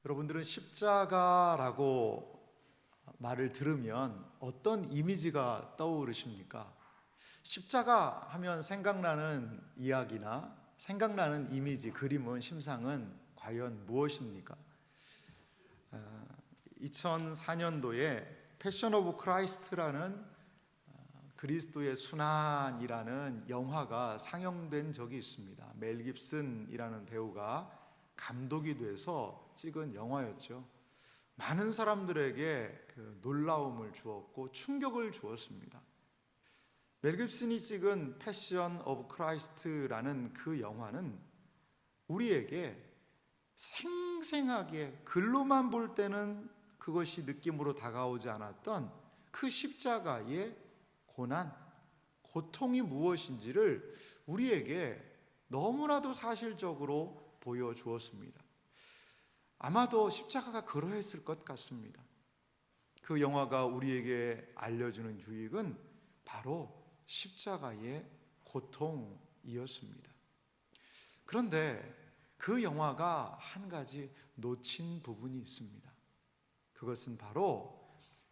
여러분들은 십자가라고 말을 들으면 어떤 이미지가 떠오르십니까? 십자가 하면 생각나는 이야기나 생각나는 이미지, 그림은, 심상은 과연 무엇입니까? 2004년도에 패션 오브 크라이스트라는 그리스도의 순환이라는 영화가 상영된 적이 있습니다. 멜 깁슨이라는 배우가 감독이 돼서 찍은 영화였죠. 많은 사람들에게 그 놀라움을 주었고 충격을 주었습니다. 멜 깁슨이 찍은 패션 오브 크라이스트라는 그 영화는 우리에게 생생하게 글로만 볼 때는 그것이 느낌으로 다가오지 않았던 그 십자가의 고난, 고통이 무엇인지를 우리에게 너무나도 사실적으로 보여주었습니다. 아마도 십자가가 그러했을 것 같습니다. 그 영화가 우리에게 알려주는 유익은 바로 십자가의 고통이었습니다. 그런데 그 영화가 한 가지 놓친 부분이 있습니다. 그것은 바로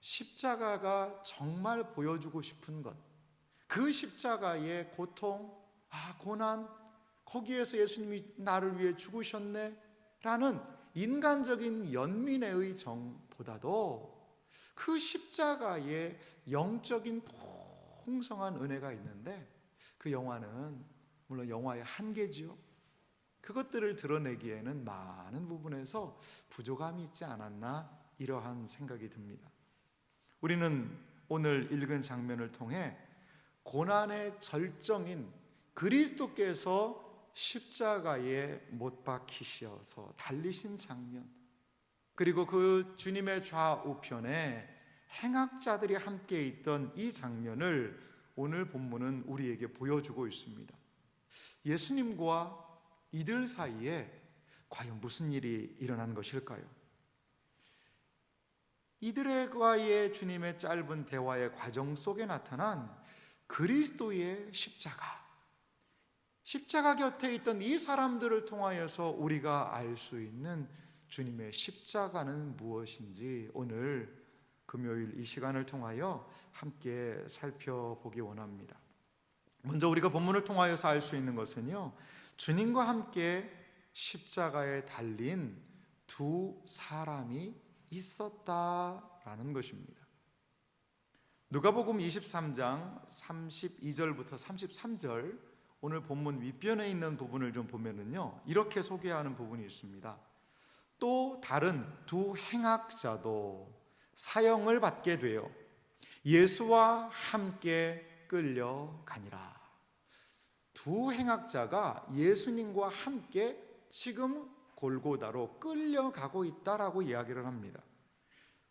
십자가가 정말 보여주고 싶은 것, 그 십자가의 고통, 고난, 거기에서 예수님이 나를 위해 죽으셨네 라는 인간적인 연민의 정보다도 그 십자가의 영적인 풍성한 은혜가 있는데, 그 영화는 물론 영화의 한계지요. 그것들을 드러내기에는 많은 부분에서 부족함이 있지 않았나, 이러한 생각이 듭니다. 우리는 오늘 읽은 장면을 통해 고난의 절정인 그리스도께서 십자가에 못 박히셔서 달리신 장면, 그리고 그 주님의 좌우편에 행악자들이 함께 있던 이 장면을 오늘 본문은 우리에게 보여주고 있습니다. 예수님과 이들 사이에 과연 무슨 일이 일어난 것일까요? 이들과의 주님의 짧은 대화의 과정 속에 나타난 그리스도의 십자가 곁에 있던 이 사람들을 통하여서 우리가 알 수 있는 주님의 십자가는 무엇인지 오늘 금요일 이 시간을 통하여 함께 살펴보기 원합니다. 먼저 우리가 본문을 통하여서 알 수 있는 것은요, 주님과 함께 십자가에 달린 두 사람이 있었다라는 것입니다. 누가복음 23장 32절부터 33절, 오늘 본문 윗변에 있는 부분을 좀 보면은요, 이렇게 소개하는 부분이 있습니다. 또 다른 두 행악자도 사형을 받게 되어 예수와 함께 끌려가니라. 두 행악자가 예수님과 함께 지금 골고다로 끌려가고 있다라고 이야기를 합니다.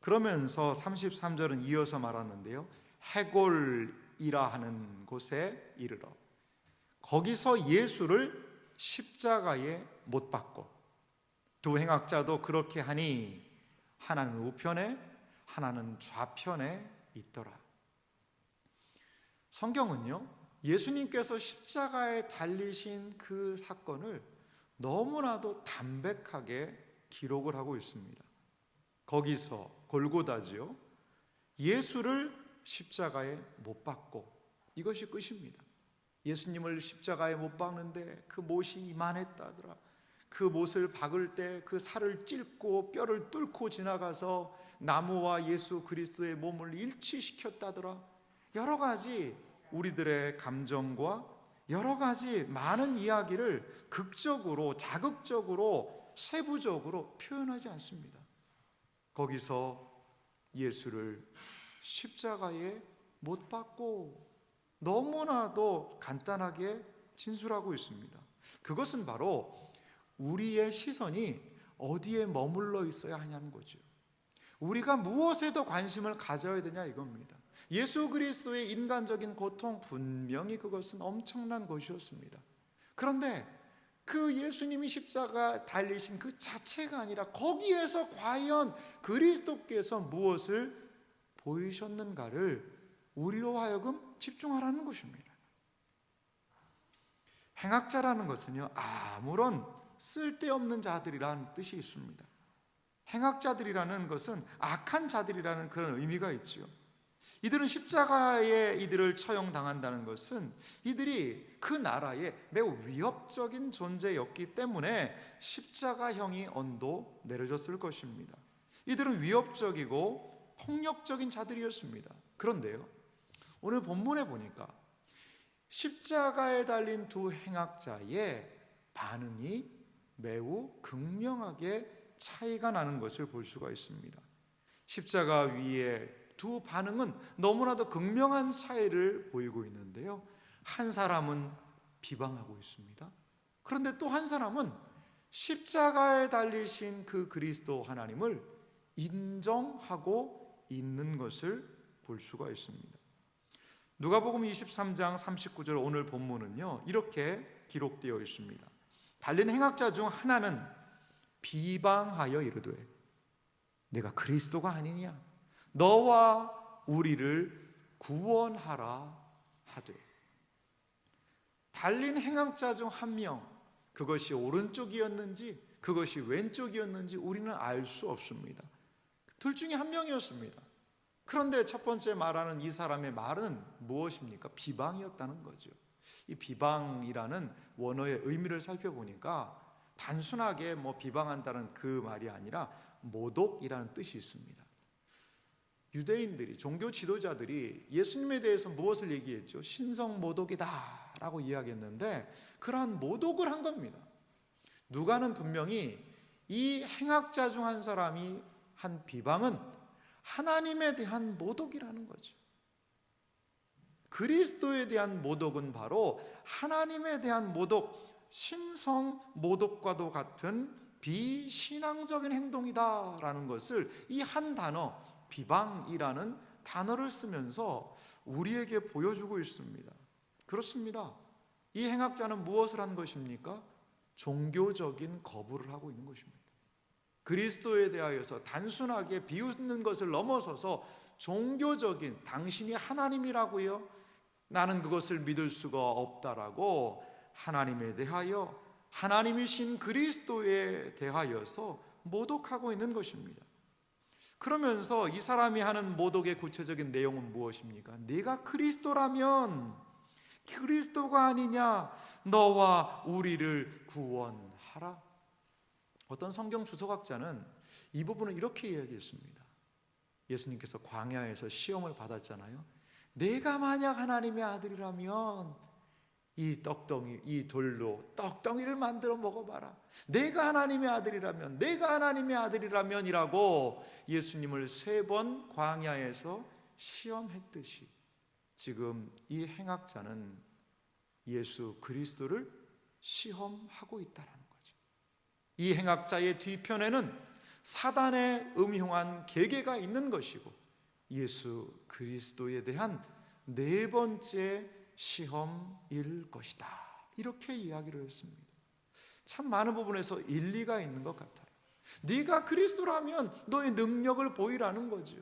그러면서 33절은 이어서 말하는데요, 해골이라 하는 곳에 이르러 거기서 예수를 십자가에 못 박고, 두 행악자도 그렇게 하니 하나는 우편에 하나는 좌편에 있더라. 성경은요, 예수님께서 십자가에 달리신 그 사건을 너무나도 담백하게 기록을 하고 있습니다. 거기서 골고다지요, 예수를 십자가에 못 박고, 이것이 끝입니다. 예수님을 십자가에 못 박는데 그 못이 이만했다더라. 그 못을 박을 때 그 살을 찢고 뼈를 뚫고 지나가서 나무와 예수 그리스도의 몸을 일치시켰다더라. 여러 가지 우리들의 감정과 여러 가지 많은 이야기를 극적으로, 자극적으로, 세부적으로 표현하지 않습니다. 거기서 예수를 십자가에 못 박고 너무나도 간단하게 진술하고 있습니다. 그것은 바로 우리의 시선이 어디에 머물러 있어야 하냐는 거죠. 우리가 무엇에 더 관심을 가져야 되냐, 이겁니다. 예수 그리스도의 인간적인 고통, 분명히 그것은 엄청난 것이었습니다. 그런데 그 예수님이 십자가 달리신 그 자체가 아니라 거기에서 과연 그리스도께서 무엇을 보이셨는가를 우리로 하여금 집중하라는 것입니다. 행악자라는 것은요, 아무런 쓸데없는 자들이라는 뜻이 있습니다. 행악자들이라는 것은 악한 자들이라는 그런 의미가 있지요. 이들은 십자가에 이들을 처형당한다는 것은 이들이 그 나라에 매우 위협적인 존재였기 때문에 십자가형이 언도 내려졌을 것입니다. 이들은 위협적이고 폭력적인 자들이었습니다. 그런데요, 오늘 본문에 보니까 십자가에 달린 두 행악자의 반응이 매우 극명하게 차이가 나는 것을 볼 수가 있습니다. 십자가 위에 두 반응은 너무나도 극명한 차이를 보이고 있는데요, 한 사람은 비방하고 있습니다. 그런데 또 한 사람은 십자가에 달리신 그 그리스도 하나님을 인정하고 있는 것을 볼 수가 있습니다. 누가복음 23장 39절 오늘 본문은요, 이렇게 기록되어 있습니다. 달린 행악자 중 하나는 비방하여 이르되 내가 그리스도가 아니냐, 너와 우리를 구원하라 하되. 달린 행악자 중 한 명, 그것이 오른쪽이었는지 그것이 왼쪽이었는지 우리는 알 수 없습니다. 둘 중에 한 명이었습니다. 그런데 첫 번째 말하는 이 사람의 말은 무엇입니까? 비방이었다는 거죠. 이 비방이라는 원어의 의미를 살펴보니까 단순하게 비방한다는 그 말이 아니라 모독이라는 뜻이 있습니다. 유대인들이, 종교 지도자들이 예수님에 대해서 무엇을 얘기했죠? 신성모독이다 라고 이야기했는데 그러한 모독을 한 겁니다. 누가는 분명히 이 행악자 중 한 사람이 한 비방은 하나님에 대한 모독이라는 거죠. 그리스도에 대한 모독은 바로 하나님에 대한 모독, 신성 모독과도 같은 비신앙적인 행동이다라는 것을 이 한 단어, 비방이라는 단어를 쓰면서 우리에게 보여주고 있습니다. 그렇습니다. 이 행악자는 무엇을 한 것입니까? 종교적인 거부를 하고 있는 것입니다. 그리스도에 대하여서 단순하게 비웃는 것을 넘어서서 종교적인, 당신이 하나님이라고요? 나는 그것을 믿을 수가 없다라고 하나님에 대하여, 하나님이신 그리스도에 대하여서 모독하고 있는 것입니다. 그러면서 이 사람이 하는 모독의 구체적인 내용은 무엇입니까? 네가 그리스도라면, 그리스도가 아니냐, 너와 우리를 구원하라. 어떤 성경 주석학자는 이 부분을 이렇게 이야기했습니다. 예수님께서 광야에서 시험을 받았잖아요. 내가 만약 하나님의 아들이라면 이 떡덩이, 이 돌로 떡덩이를 만들어 먹어봐라. 내가 하나님의 아들이라면, 내가 하나님의 아들이라면이라고 예수님을 3번 광야에서 시험했듯이 지금 이 행악자는 예수 그리스도를 시험하고 있다라는 거죠. 이 행악자의 뒤편에는 사단의 음흉한 계계가 있는 것이고 예수 그리스도에 대한 4번째 시험일 것이다, 이렇게 이야기를 했습니다. 참 많은 부분에서 일리가 있는 것 같아요. 네가 그리스도라면 너의 능력을 보이라는 거죠.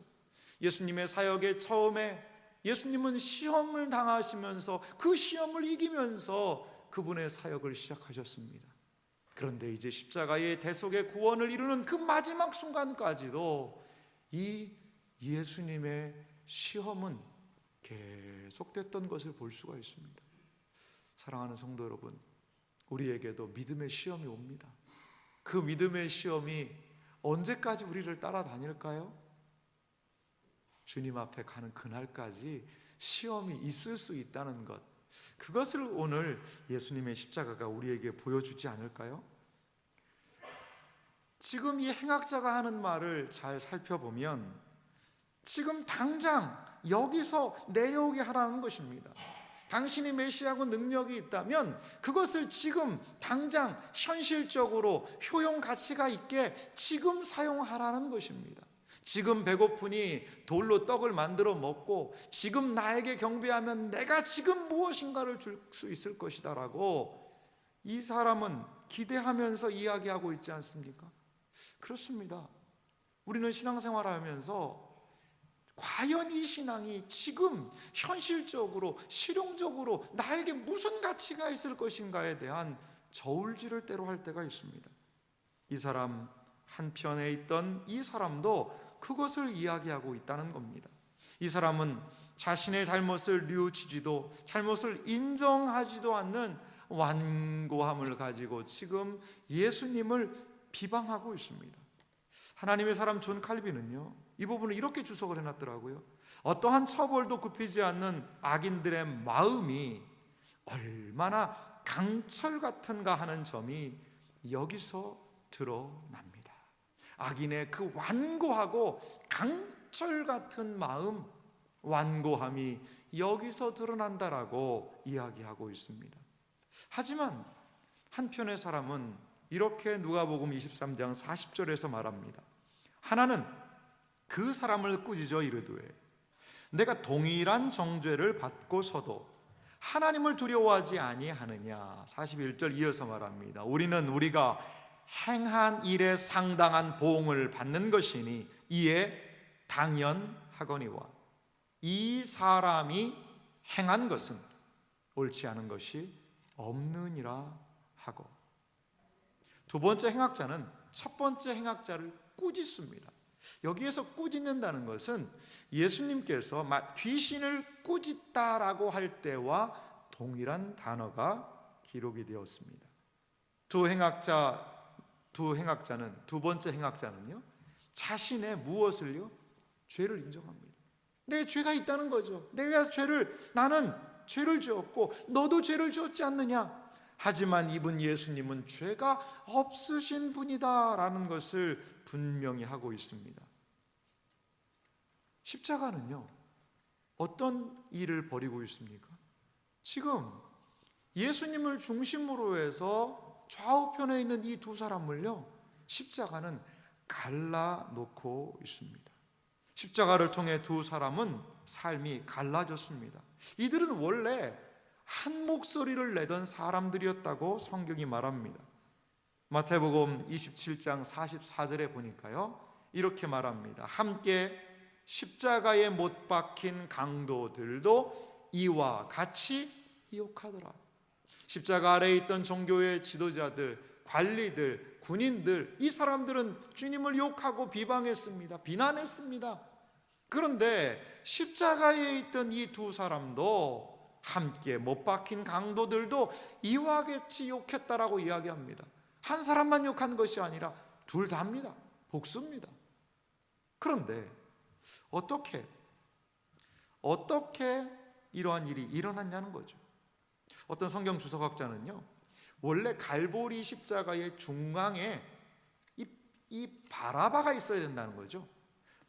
예수님의 사역의 처음에 예수님은 시험을 당하시면서 그 시험을 이기면서 그분의 사역을 시작하셨습니다. 그런데 이제 십자가의 대속의 구원을 이루는 그 마지막 순간까지도 이 예수님의 시험은 계속됐던 것을 볼 수가 있습니다. 사랑하는 성도 여러분, 우리에게도 믿음의 시험이 옵니다. 그 믿음의 시험이 언제까지 우리를 따라다닐까요? 주님 앞에 가는 그날까지 시험이 있을 수 있다는 것, 그것을 오늘 예수님의 십자가가 우리에게 보여주지 않을까요? 지금 이 행악자가 하는 말을 잘 살펴보면 지금 당장 여기서 내려오게 하라는 것입니다. 당신이 메시아고 능력이 있다면 그것을 지금 당장 현실적으로 효용 가치가 있게 지금 사용하라는 것입니다. 지금 배고프니 돌로 떡을 만들어 먹고 지금 나에게 경배하면 내가 지금 무엇인가를 줄 수 있을 것이다 라고 이 사람은 기대하면서 이야기하고 있지 않습니까? 그렇습니다. 우리는 신앙생활을 하면서 과연 이 신앙이 지금 현실적으로 실용적으로 나에게 무슨 가치가 있을 것인가에 대한 저울질을 때로 할 때가 있습니다. 이 사람 한편에 있던 이 사람도 그것을 이야기하고 있다는 겁니다. 이 사람은 자신의 잘못을 뉘우치지도 잘못을 인정하지도 않는 완고함을 가지고 지금 예수님을 비방하고 있습니다. 하나님의 사람 존 칼빈은요, 이 부분을 이렇게 주석을 해놨더라고요. 어떠한 처벌도 굽히지 않는 악인들의 마음이 얼마나 강철 같은가 하는 점이 여기서 드러납니다. 악인의 그 완고하고 강철 같은 마음, 완고함이 여기서 드러난다라고 이야기하고 있습니다. 하지만 한편의 사람은 이렇게 누가복음 23장 40절에서 말합니다. 하나는 그 사람을 꾸짖어 이르되 내가 동일한 정죄를 받고서도 하나님을 두려워하지 아니하느냐. 41절 이어서 말합니다. 우리는 우리가 행한 일에 상당한 보응을 받는 것이니 이에 당연하거니와 이 사람이 행한 것은 옳지 않은 것이 없느니라 하고. 두 번째 행악자는 첫 번째 행악자를 꾸짖습니다. 여기에서 꾸짖는다는 것은 예수님께서 귀신을 꾸짖다라고 할 때와 동일한 단어가 기록이 되었습니다. 두 번째 행악자는요, 자신의 무엇을요? 죄를 인정합니다. 내 죄가 있다는 거죠. 나는 죄를 지었고 너도 죄를 지었지 않느냐. 하지만 이분 예수님은 죄가 없으신 분이다라는 것을 분명히 하고 있습니다. 십자가는요, 어떤 일을 벌이고 있습니까? 지금 예수님을 중심으로 해서 좌우편에 있는 이 두 사람을요, 십자가는 갈라놓고 있습니다. 십자가를 통해 두 사람은 삶이 갈라졌습니다. 이들은 원래 한 목소리를 내던 사람들이었다고 성경이 말합니다. 마태복음 27장 44절에 보니까요, 이렇게 말합니다. 함께 십자가에 못 박힌 강도들도 이와 같이 욕하더라. 십자가 아래에 있던 종교의 지도자들, 관리들, 군인들, 이 사람들은 주님을 욕하고 비방했습니다. 비난했습니다. 그런데 십자가에 있던 이 두 사람도 함께 못 박힌 강도들도 이와 같이 욕했다라고 이야기합니다. 한 사람만 욕한 것이 아니라 둘 다입니다. 복수입니다. 그런데 어떻게 이러한 일이 일어났냐는 거죠. 어떤 성경 주석학자는요, 원래 갈보리 십자가의 중앙에 이 바라바가 있어야 된다는 거죠.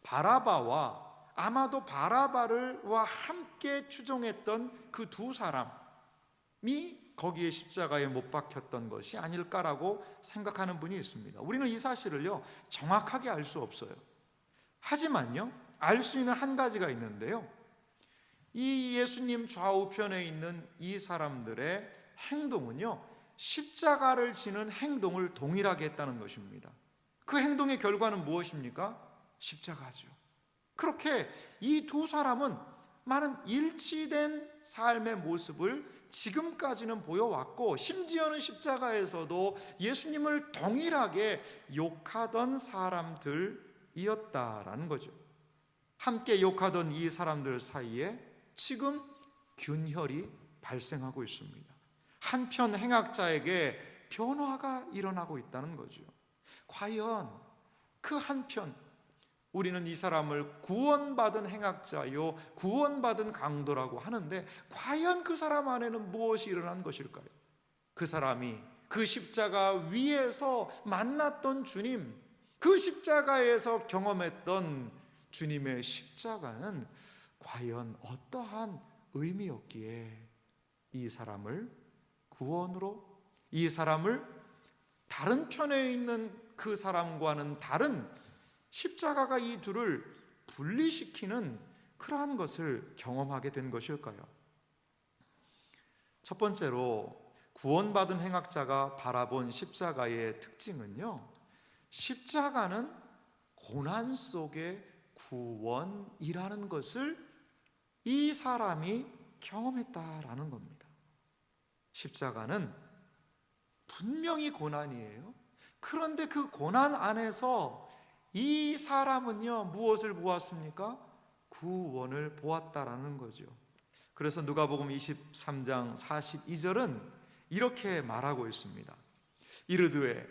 바라바와 아마도 바라바와 함께 추종했던 그 두 사람이 거기에 십자가에 못 박혔던 것이 아닐까라고 생각하는 분이 있습니다. 우리는 이 사실을요, 정확하게 알 수 없어요. 하지만요, 알 수 있는 한 가지가 있는데요, 이 예수님 좌우편에 있는 이 사람들의 행동은요, 십자가를 지는 행동을 동일하게 했다는 것입니다. 그 행동의 결과는 무엇입니까? 십자가죠. 그렇게 이 두 사람은 많은 일치된 삶의 모습을 지금까지는 보여왔고, 심지어는 십자가에서도 예수님을 동일하게 욕하던 사람들이었다라는 거죠. 함께 욕하던 이 사람들 사이에 지금 균열이 발생하고 있습니다. 한편 행악자에게 변화가 일어나고 있다는 거죠. 과연 그 한편, 우리는 이 사람을 구원받은 행악자요, 구원받은 강도라고 하는데, 과연 그 사람 안에는 무엇이 일어난 것일까요? 그 사람이 그 십자가 위에서 만났던 주님, 그 십자가에서 경험했던 주님의 십자가는 과연 어떠한 의미였기에 이 사람을 구원으로, 이 사람을 다른 편에 있는 그 사람과는 다른 십자가가 이 둘을 분리시키는 그러한 것을 경험하게 된 것일까요? 첫 번째로 구원받은 행악자가 바라본 십자가의 특징은요, 십자가는 고난 속의 구원이라는 것을 이 사람이 경험했다라는 겁니다. 십자가는 분명히 고난이에요. 그런데 그 고난 안에서 이 사람은요, 무엇을 보았습니까? 구원을 보았다라는 거죠. 그래서 누가복음 23장 42절은 이렇게 말하고 있습니다. 이르되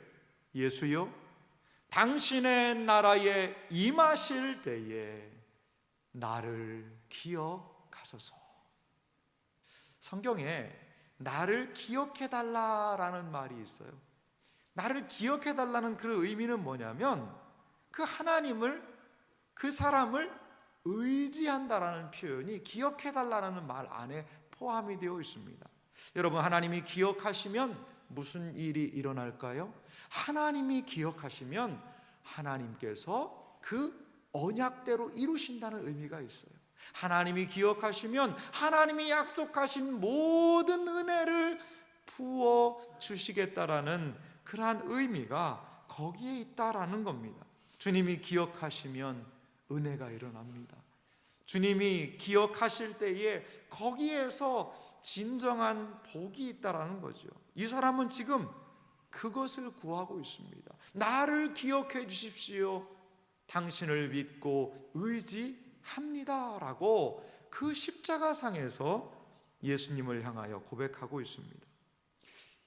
예수여, 당신의 나라에 임하실 때에 나를 기억하소서. 성경에 나를 기억해달라라는 말이 있어요. 나를 기억해달라는 그 의미는 뭐냐면 그 하나님을, 그 사람을 의지한다라는 표현이 기억해달라는 말 안에 포함이 되어 있습니다. 여러분, 하나님이 기억하시면 무슨 일이 일어날까요? 하나님이 기억하시면 하나님께서 그 언약대로 이루신다는 의미가 있어요. 하나님이 기억하시면 하나님이 약속하신 모든 은혜를 부어 주시겠다라는 그러한 의미가 거기에 있다라는 겁니다. 주님이 기억하시면 은혜가 일어납니다. 주님이 기억하실 때에 거기에서 진정한 복이 있다라는 거죠. 이 사람은 지금 그것을 구하고 있습니다. 나를 기억해 주십시오. 당신을 믿고 의지합니다 라고 그 십자가상에서 예수님을 향하여 고백하고 있습니다.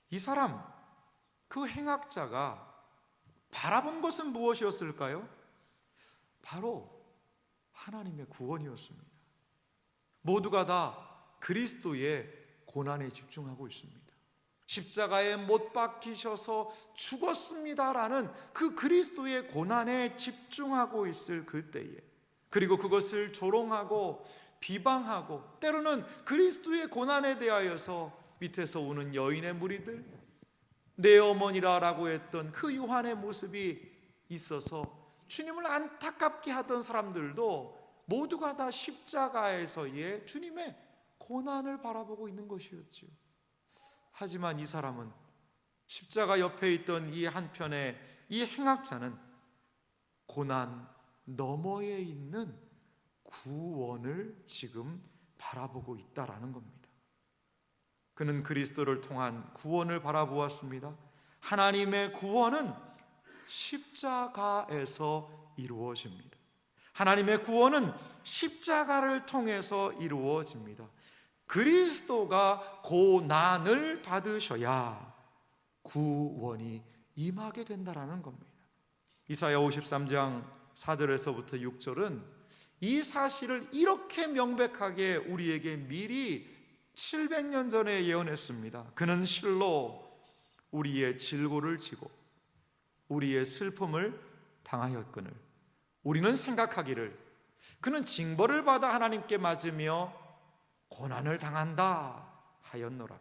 이 사람, 그 행악자가 바라본 것은 무엇이었을까요? 바로 하나님의 구원이었습니다. 모두가 다 그리스도의 고난에 집중하고 있습니다. 십자가에 못 박히셔서 죽었습니다라는 그 그리스도의 고난에 집중하고 있을 그때에, 그리고 그것을 조롱하고 비방하고 때로는 그리스도의 고난에 대하여서 밑에서 우는 여인의 무리들, 내 어머니라라고 했던 그 요한의 모습이 있어서 주님을 안타깝게 하던 사람들도 모두가 다 십자가에서의 주님의 고난을 바라보고 있는 것이었죠. 하지만 이 사람은, 십자가 옆에 있던 이 한편의 이 행악자는 고난 너머에 있는 구원을 지금 바라보고 있다라는 겁니다. 그는 그리스도를 통한 구원을 바라보았습니다. 하나님의 구원은 십자가에서 이루어집니다. 하나님의 구원은 십자가를 통해서 이루어집니다. 그리스도가 고난을 받으셔야 구원이 임하게 된다라는 겁니다. 이사야 53장 4절에서부터 6절은 이 사실을 이렇게 명백하게 우리에게 미리 700년 전에 예언했습니다. 그는 실로 우리의 질고를 지고 우리의 슬픔을 당하였거늘 우리는 생각하기를 그는 징벌을 받아 하나님께 맞으며 고난을 당한다 하였노라.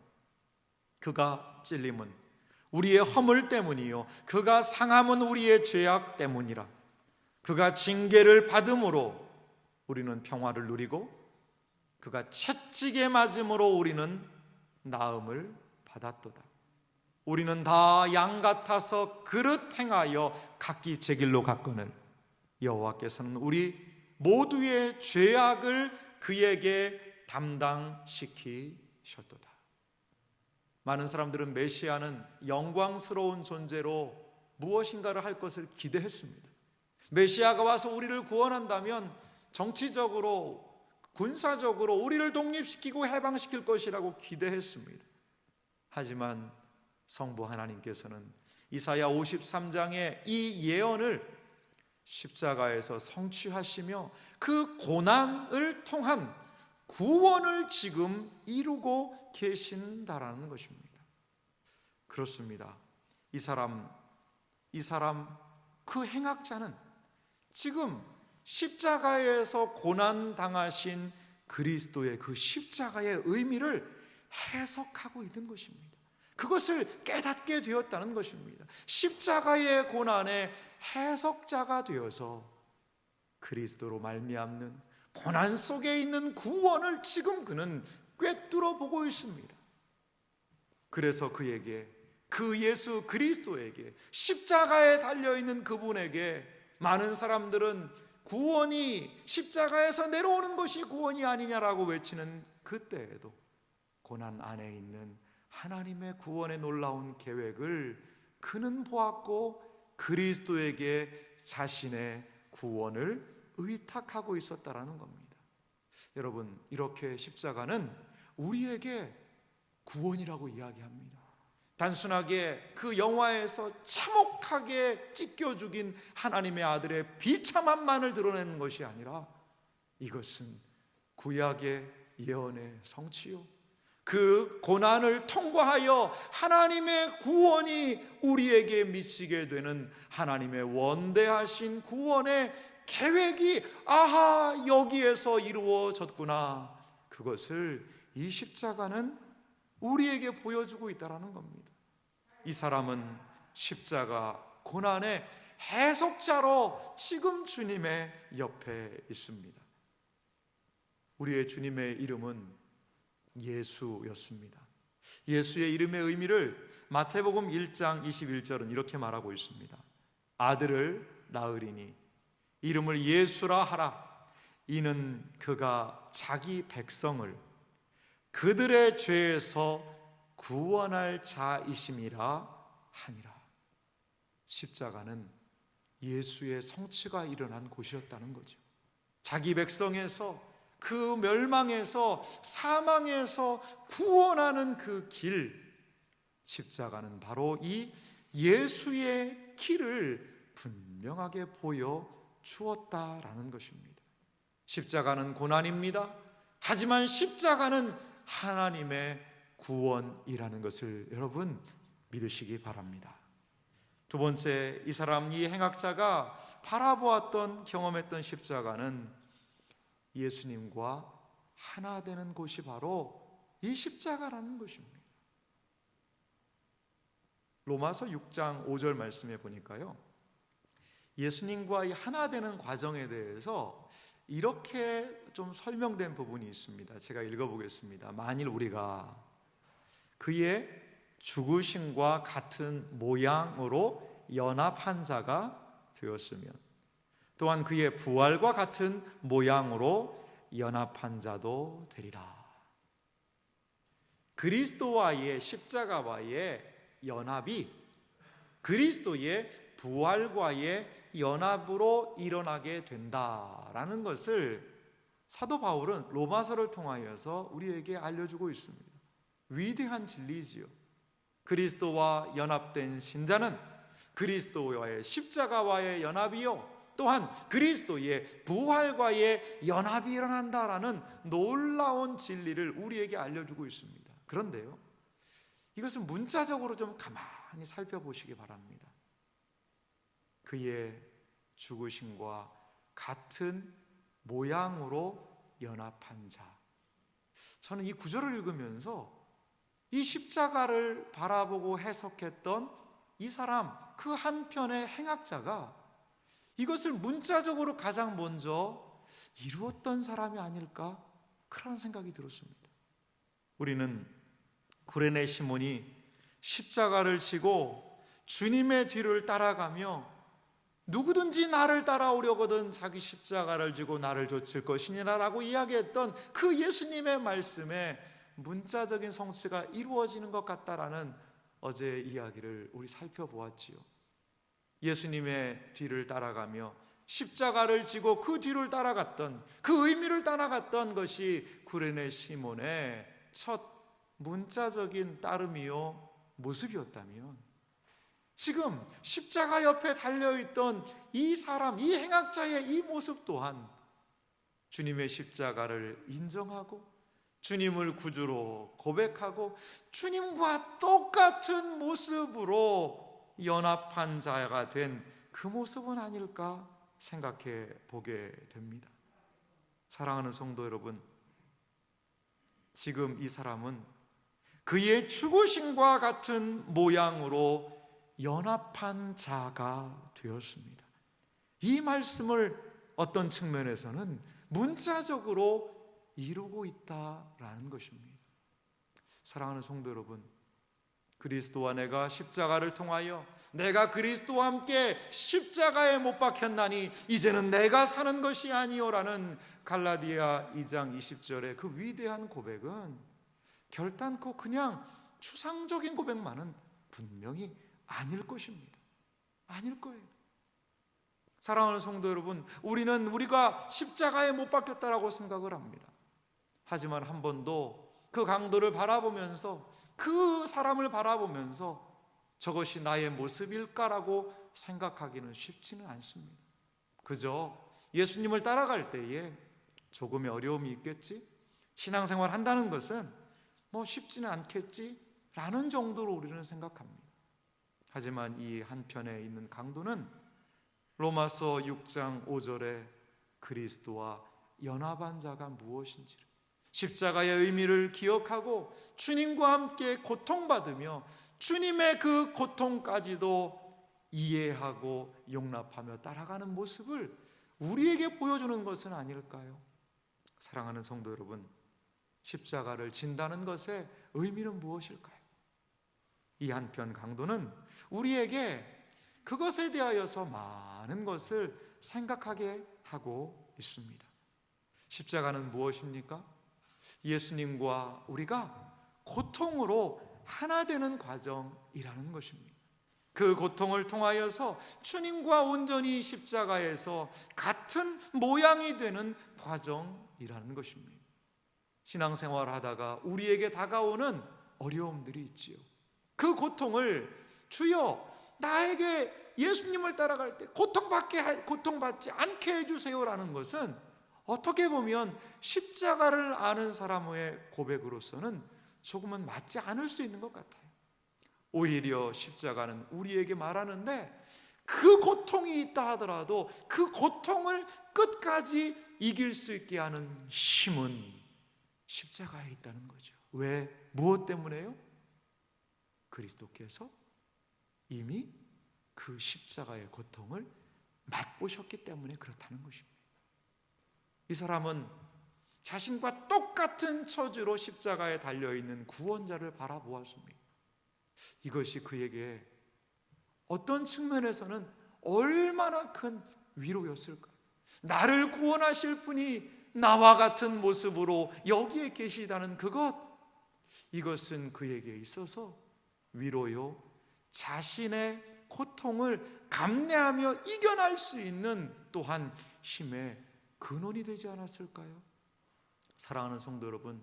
그가 찔림은 우리의 허물 때문이요 그가 상함은 우리의 죄악 때문이라. 그가 징계를 받음으로 우리는 평화를 누리고 그가 채찍에 맞음으로 우리는 나음을 받았도다. 우리는 다 양 같아서 그릇 행하여 각기 제 길로 갔거늘 여호와께서는 우리 모두의 죄악을 그에게 담당시키셨도다. 많은 사람들은 메시아는 영광스러운 존재로 무엇인가를 할 것을 기대했습니다. 메시아가 와서 우리를 구원한다면 정치적으로, 군사적으로 우리를 독립시키고 해방시킬 것이라고 기대했습니다. 하지만 성부 하나님께서는 이사야 53장의 이 예언을 십자가에서 성취하시며 그 고난을 통한 구원을 지금 이루고 계신다라는 것입니다. 그렇습니다. 이 사람 그 행악자는 지금 십자가에서 고난 당하신 그리스도의 그 십자가의 의미를 해석하고 있는 것입니다. 그것을 깨닫게 되었다는 것입니다. 십자가의 고난의 해석자가 되어서 그리스도로 말미암는 고난 속에 있는 구원을 지금 그는 꿰뚫어 보고 있습니다. 그래서 그에게, 그 예수 그리스도에게, 십자가에 달려있는 그분에게 많은 사람들은 구원이 십자가에서 내려오는 것이 구원이 아니냐라고 외치는 그때에도 고난 안에 있는 하나님의 구원의 놀라운 계획을 그는 보았고 그리스도에게 자신의 구원을 의탁하고 있었다라는 겁니다. 여러분, 이렇게 십자가는 우리에게 구원이라고 이야기합니다. 단순하게 그 영화에서 참혹하게 찢겨 죽인 하나님의 아들의 비참함만을 드러내는 것이 아니라 이것은 구약의 예언의 성취요, 그 고난을 통과하여 하나님의 구원이 우리에게 미치게 되는 하나님의 원대하신 구원의 계획이 여기에서 이루어졌구나, 그것을 이 십자가는 우리에게 보여주고 있다는 겁니다. 이 사람은 십자가 고난의 해석자로 지금 주님의 옆에 있습니다. 우리의 주님의 이름은 예수였습니다. 예수의 이름의 의미를 마태복음 1장 21절은 이렇게 말하고 있습니다. 아들을 낳으리니 이름을 예수라 하라. 이는 그가 자기 백성을 그들의 죄에서 구원할 자이심이라 하니라. 십자가는 예수의 성취가 일어난 곳이었다는 거죠. 자기 백성에서, 그 멸망에서, 사망에서 구원하는 그 길, 십자가는 바로 이 예수의 길을 분명하게 보여주었다라는 것입니다. 십자가는 고난입니다. 하지만 십자가는 하나님의 구원이라는 것을 여러분 믿으시기 바랍니다. 두 번째, 이 행악자가 바라보았던, 경험했던 십자가는 예수님과 하나 되는 곳이 바로 이 십자가라는 것입니다. 로마서 6장 5절 말씀에 보니까요, 예수님과 이 하나 되는 과정에 대해서 이렇게 좀 설명된 부분이 있습니다. 제가 읽어보겠습니다. 만일 우리가 그의 죽으심과 같은 모양으로 연합한 자가 되었으면 또한 그의 부활과 같은 모양으로 연합한 자도 되리라. 그리스도와의 십자가와의 연합이 그리스도의 부활과의 연합으로 일어나게 된다라는 것을 사도 바울은 로마서를 통하여서 우리에게 알려주고 있습니다. 위대한 진리지요. 그리스도와 연합된 신자는 그리스도와의 십자가와의 연합이요, 또한 그리스도의 부활과의 연합이 일어난다라는 놀라운 진리를 우리에게 알려주고 있습니다. 그런데요, 이것을 문자적으로 좀 가만히 살펴보시기 바랍니다. 그의 죽으심과 같은 모양으로 연합한 자. 저는 이 구절을 읽으면서 이 십자가를 바라보고 해석했던 이 사람, 그 한편의 행악자가 이것을 문자적으로 가장 먼저 이루었던 사람이 아닐까, 그런 생각이 들었습니다. 우리는 구레네 시몬이 십자가를 지고 주님의 뒤를 따라가며 누구든지 나를 따라오려거든 자기 십자가를 지고 나를 좇을 것이니라 라고 이야기했던 그 예수님의 말씀에 문자적인 성취가 이루어지는 것 같다라는 어제의 이야기를 우리 살펴보았지요. 예수님의 뒤를 따라가며 십자가를 지고 그 뒤를 따라갔던, 그 의미를 따라갔던 것이 구레네 시몬의 첫 문자적인 따름이요 모습이었다면, 지금 십자가 옆에 달려있던 이 사람, 이 행악자의 이 모습 또한 주님의 십자가를 인정하고 주님을 구주로 고백하고 주님과 똑같은 모습으로 연합한 자가 된 그 모습은 아닐까 생각해 보게 됩니다. 사랑하는 성도 여러분, 지금 이 사람은 그의 죽으심과 같은 모양으로 연합한 자가 되었습니다. 이 말씀을 어떤 측면에서는 문자적으로 이루고 있다라는 것입니다. 사랑하는 성도 여러분, 그리스도와 내가 십자가를 통하여 내가 그리스도와 함께 십자가에 못 박혔나니 이제는 내가 사는 것이 아니오라는 갈라디아 2장 20절의 그 위대한 고백은 결단코 그냥 추상적인 고백만은 분명히 아닐 것입니다. 아닐 거예요. 사랑하는 성도 여러분, 우리는 우리가 십자가에 못 박혔다라고 생각을 합니다. 하지만 한 번도 그 강도를 바라보면서, 그 사람을 바라보면서 저것이 나의 모습일까라고 생각하기는 쉽지는 않습니다. 그저 예수님을 따라갈 때에 조금의 어려움이 있겠지, 신앙생활 한다는 것은 뭐 쉽지는 않겠지 라는 정도로 우리는 생각합니다. 하지만 이 한편에 있는 강도는 로마서 6장 5절에 그리스도와 연합한 자가 무엇인지를, 십자가의 의미를 기억하고 주님과 함께 고통받으며 주님의 그 고통까지도 이해하고 용납하며 따라가는 모습을 우리에게 보여주는 것은 아닐까요? 사랑하는 성도 여러분, 십자가를 진다는 것의 의미는 무엇일까요? 이 한편 강도는 우리에게 그것에 대하여서 많은 것을 생각하게 하고 있습니다. 십자가는 무엇입니까? 예수님과 우리가 고통으로 하나 되는 과정이라는 것입니다. 그 고통을 통하여서 주님과 온전히 십자가에서 같은 모양이 되는 과정이라는 것입니다. 신앙생활 하다가 우리에게 다가오는 어려움들이 있지요. 그 고통을 주여 나에게 예수님을 따라갈 때 고통받지 않게 해주세요라는 것은 어떻게 보면 십자가를 아는 사람의 고백으로서는 조금은 맞지 않을 수 있는 것 같아요. 오히려 십자가는 우리에게 말하는데, 그 고통이 있다 하더라도 그 고통을 끝까지 이길 수 있게 하는 힘은 십자가에 있다는 거죠. 왜? 무엇 때문에요? 그리스도께서 이미 그 십자가의 고통을 맛보셨기 때문에 그렇다는 것입니다. 이 사람은 자신과 똑같은 처지로 십자가에 달려있는 구원자를 바라보았습니다. 이것이 그에게 어떤 측면에서는 얼마나 큰 위로였을까. 나를 구원하실 분이 나와 같은 모습으로 여기에 계시다는 그것, 이것은 그에게 있어서 위로요, 자신의 고통을 감내하며 이겨낼 수 있는 또한 힘의 근원이 되지 않았을까요? 사랑하는 성도 여러분,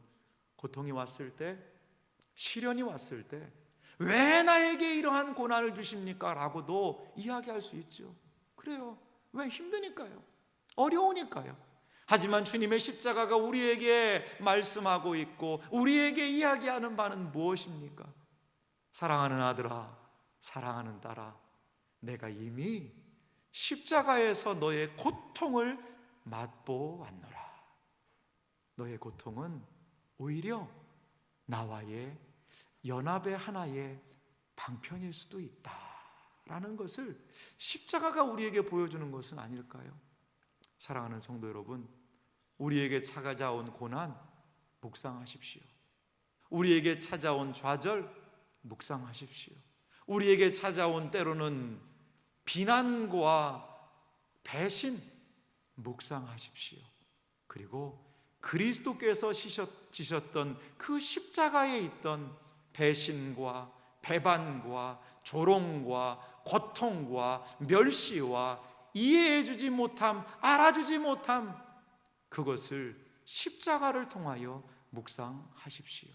고통이 왔을 때, 시련이 왔을 때 왜 나에게 이러한 고난을 주십니까? 라고도 이야기할 수 있죠. 그래요. 왜? 힘드니까요. 어려우니까요. 하지만 주님의 십자가가 우리에게 말씀하고 있고 우리에게 이야기하는 바는 무엇입니까? 사랑하는 아들아, 사랑하는 딸아, 내가 이미 십자가에서 너의 고통을 맛보았노라. 너의 고통은 오히려 나와의 연합의 하나의 방편일 수도 있다라는 것을 십자가가 우리에게 보여주는 것은 아닐까요? 사랑하는 성도 여러분, 우리에게 찾아온 고난 묵상하십시오. 우리에게 찾아온 좌절 묵상하십시오. 우리에게 찾아온 때로는 비난과 배신 묵상하십시오. 그리고 그리스도께서 지셨던 그 십자가에 있던 배신과 배반과 조롱과 고통과 멸시와 이해해주지 못함, 알아주지 못함, 그것을 십자가를 통하여 묵상하십시오.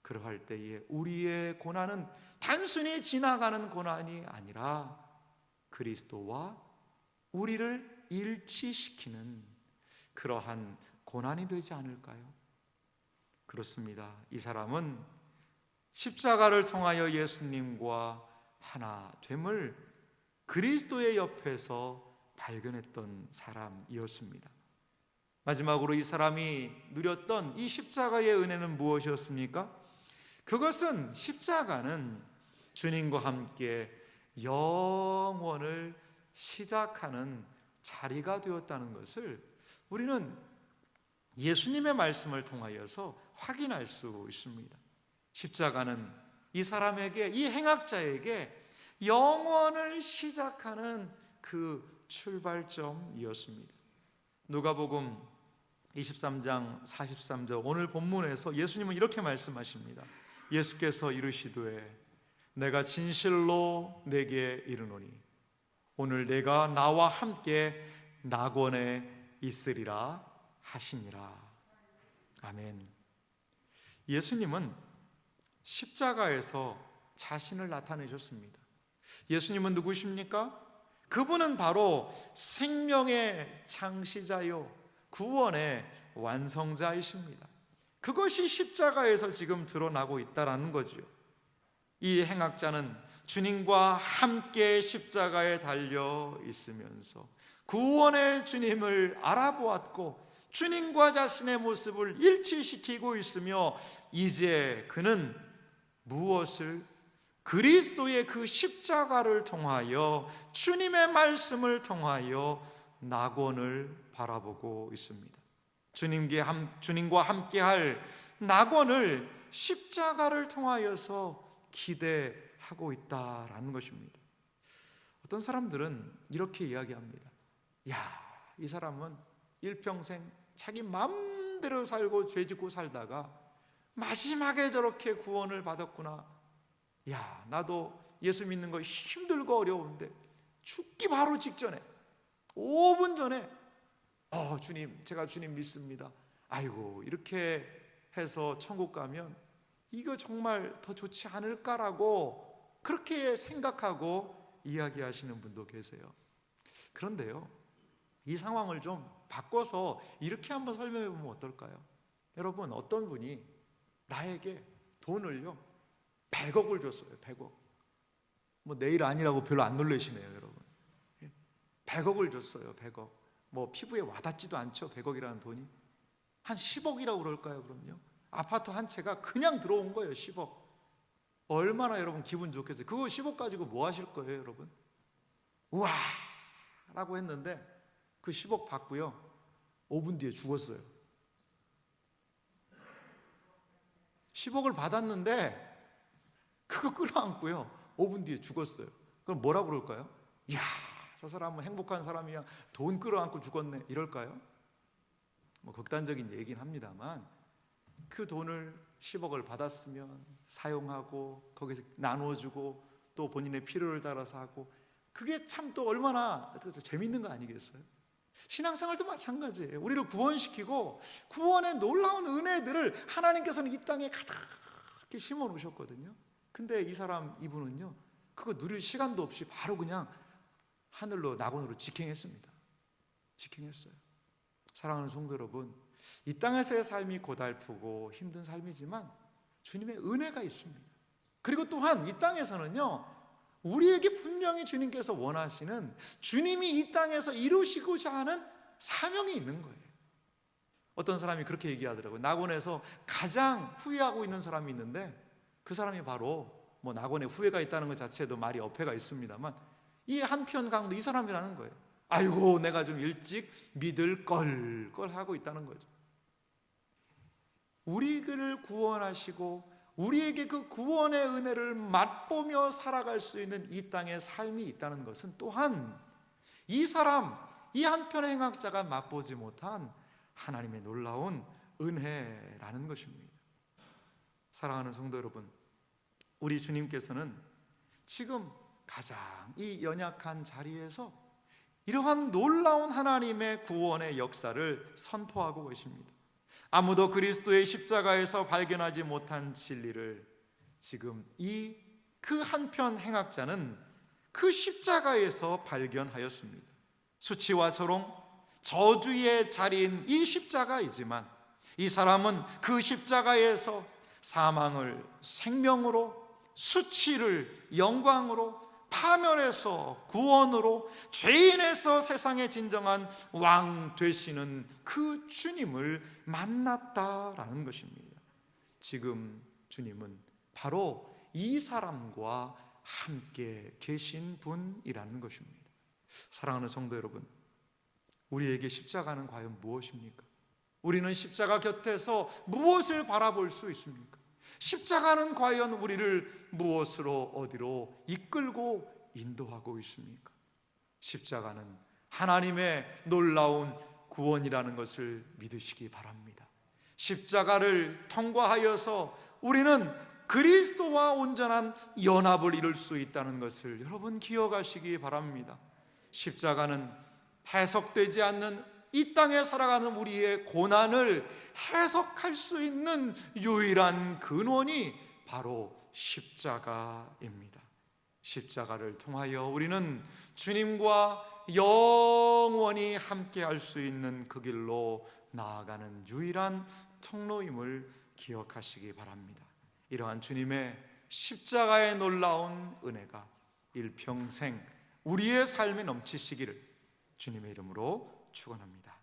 그러할 때에 우리의 고난은 단순히 지나가는 고난이 아니라 그리스도와 우리를 일치시키는 그러한 고난이 되지 않을까요? 그렇습니다. 이 사람은 십자가를 통하여 예수님과 하나 됨을 그리스도의 옆에서 발견했던 사람이었습니다. 마지막으로 이 사람이 누렸던 이 십자가의 은혜는 무엇이었습니까? 그것은, 십자가는 주님과 함께 영원을 시작하는 자리가 되었다는 것을 우리는 예수님의 말씀을 통하여서 확인할 수 있습니다. 십자가는 이 사람에게, 이 행악자에게 영원을 시작하는 그 출발점이었습니다. 누가복음 23장 43절 오늘 본문에서 예수님은 이렇게 말씀하십니다. 예수께서 이르시되 내가 진실로 내게 이르노니 오늘 내가 나와 함께 낙원에 있으리라 하시니라. 아멘. 예수님은 십자가에서 자신을 나타내셨습니다. 예수님은 누구십니까? 그분은 바로 생명의 창시자요 구원의 완성자이십니다. 그것이 십자가에서 지금 드러나고 있다는 거지요. 이 행악자는 주님과 함께 십자가에 달려 있으면서 구원의 주님을 알아보았고 주님과 자신의 모습을 일치시키고 있으며 이제 그는 무엇을? 그리스도의 그 십자가를 통하여 주님의 말씀을 통하여 낙원을 바라보고 있습니다. 주님과 함께할 낙원을 십자가를 통하여서 기대하고 있다라는 것입니다. 어떤 사람들은 이렇게 이야기합니다. 야, 이 사람은 일평생 자기 마음대로 살고 죄짓고 살다가 마지막에 저렇게 구원을 받았구나. 야, 나도 예수 믿는 거 힘들고 어려운데 죽기 바로 직전에 5분 전에 주님, 제가 주님 믿습니다. 아이고, 이렇게 해서 천국 가면 이거 정말 더 좋지 않을까라고 그렇게 생각하고 이야기하시는 분도 계세요. 그런데요, 이 상황을 좀 바꿔서 이렇게 한번 설명해 보면 어떨까요? 여러분, 어떤 분이 나에게 돈을요 100억을 줬어요. 100억. 뭐 내일 아니라고 별로 안 놀라시네요, 여러분. 100억을 줬어요. 100억. 뭐 피부에 와닿지도 않죠, 100억이라는 돈이. 한 10억이라고 그럴까요, 그럼요? 아파트 한 채가 그냥 들어온 거예요, 10억. 얼마나 여러분 기분 좋겠어요. 그거 10억 가지고 뭐 하실 거예요, 여러분? 우와! 라고 했는데 그 10억 받고요 5분 뒤에 죽었어요. 10억을 받았는데 그거 끌어안고요 5분 뒤에 죽었어요. 그럼 뭐라고 그럴까요? 이야, 저 사람은 행복한 사람이야, 돈 끌어안고 죽었네, 이럴까요? 뭐 극단적인 얘기긴 합니다만 그 돈을 10억을 받았으면 사용하고 거기서 나눠주고 또 본인의 필요를 따라서 하고, 그게 참 또 얼마나 재밌는 거 아니겠어요? 신앙생활도 마찬가지예요. 우리를 구원시키고 구원의 놀라운 은혜들을 하나님께서는 이 땅에 가득히 심어 놓으셨거든요. 근데 이분은요 그거 누릴 시간도 없이 바로 그냥 하늘로 낙원으로 직행했습니다. 직행했어요. 사랑하는 성도 여러분, 이 땅에서의 삶이 고달프고 힘든 삶이지만 주님의 은혜가 있습니다. 그리고 또한 이 땅에서는요 우리에게 분명히 주님께서 원하시는, 주님이 이 땅에서 이루시고자 하는 사명이 있는 거예요. 어떤 사람이 그렇게 얘기하더라고요. 낙원에서 가장 후회하고 있는 사람이 있는데 그 사람이 바로 뭐 낙원에 후회가 있다는 것 자체도 말이 어폐가 있습니다만 이 한편 강도 이 사람이라는 거예요. 아이고, 내가 좀 일찍 믿을 걸 하고 있다는 거죠. 우리를 구원하시고 우리에게 그 구원의 은혜를 맛보며 살아갈 수 있는 이 땅의 삶이 있다는 것은 또한 이 사람, 이 한편의 행악자가 맛보지 못한 하나님의 놀라운 은혜라는 것입니다. 사랑하는 성도 여러분, 우리 주님께서는 지금 가장 이 연약한 자리에서 이러한 놀라운 하나님의 구원의 역사를 선포하고 계십니다. 아무도 그리스도의 십자가에서 발견하지 못한 진리를 지금 그 한편 행악자는 그 십자가에서 발견하였습니다. 수치와 조롱, 저주의 자리인 이 십자가이지만 이 사람은 그 십자가에서 사망을 생명으로, 수치를 영광으로, 파멸에서 구원으로, 죄인에서 세상의 진정한 왕 되시는 그 주님을 만났다라는 것입니다. 지금 주님은 바로 이 사람과 함께 계신 분이라는 것입니다. 사랑하는 성도 여러분, 우리에게 십자가는 과연 무엇입니까? 우리는 십자가 곁에서 무엇을 바라볼 수 있습니까? 십자가는 과연 우리를 무엇으로 어디로 이끌고 인도하고 있습니까? 십자가는 하나님의 놀라운 구원이라는 것을 믿으시기 바랍니다. 십자가를 통과하여서 우리는 그리스도와 온전한 연합을 이룰 수 있다는 것을 여러분 기억하시기 바랍니다. 십자가는 해석되지 않는 이 땅에 살아가는 우리의 고난을 해석할 수 있는 유일한 근원이 바로 십자가입니다. 십자가를 통하여 우리는 주님과 영원히 함께 할 수 있는 그 길로 나아가는 유일한 통로임을 기억하시기 바랍니다. 이러한 주님의 십자가의 놀라운 은혜가 일평생 우리의 삶에 넘치시기를 주님의 이름으로 축원합니다.